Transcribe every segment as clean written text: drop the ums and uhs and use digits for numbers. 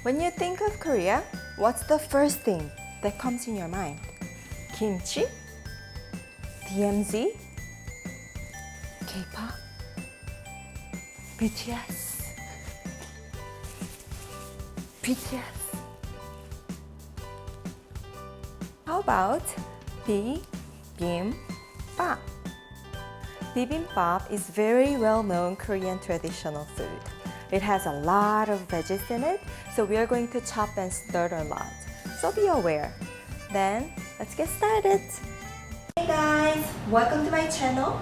When you think of Korea, what's the first thing that comes in your mind? Kimchi? DMZ? K-pop? BTS? How about BiBimBap? Bibimbap is very well-known Korean traditional food. It has a lot of veggies in it, so we are going to chop and stir a lot. So be aware. Then, let's get started. Hey guys, welcome to my channel.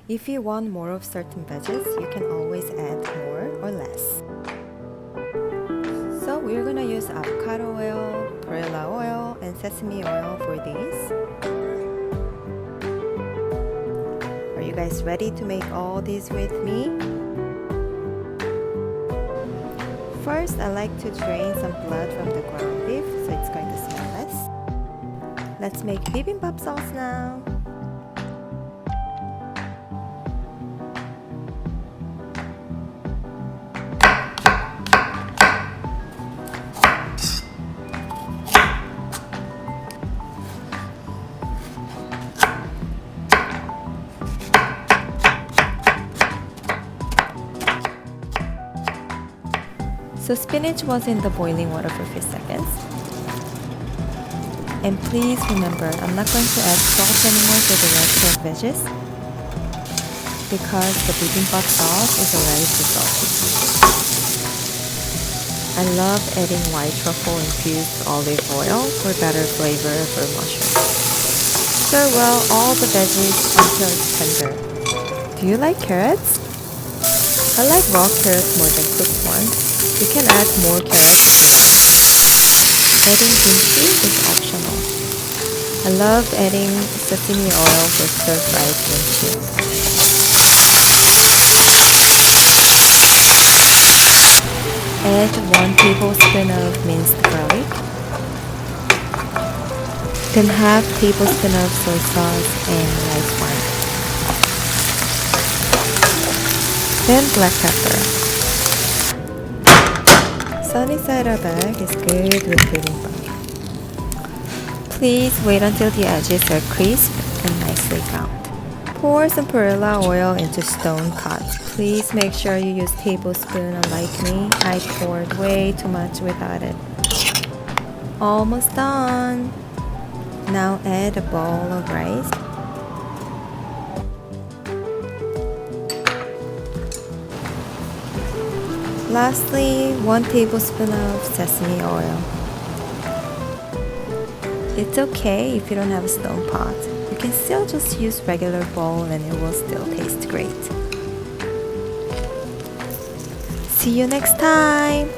If you want more of certain veggies, you can always add more or less. So we're gonna use avocado oil, perilla oil, and sesame oil for these. Are you guys ready to make all these with me? First, I like to drain some blood from the ground beef so it's going to smell less. Let's make bibimbap sauce now. So spinach was in the boiling water for a few seconds. And please remember, I'm not going to add salt anymore to the rest of veggies because the bibimbap sauce is already too salty. I love adding white truffle infused olive oil for better flavor for mushrooms. Stir well all the veggies until it's tender. Do you like carrots? I like raw carrots more than cooked ones. You can add more carrots. Adding kimchi is optional. I love adding sesame oil for stir-fried kimchi. Add 1 tablespoon of minced garlic. Then half tablespoon of soy sauce and rice wine. Then black pepper. Sunny side up egg is good with bibimbap. Please wait until the edges are crisp and nicely browned. Pour some perilla oil into stone pots. Please make sure you use tablespoon unlike me. I poured way too much without it. Almost done. Now add a bowl of rice. Lastly, 1 tablespoon of sesame oil. It's okay if you don't have a stone pot. You can still just use regular bowl and it will still taste great. See you next time!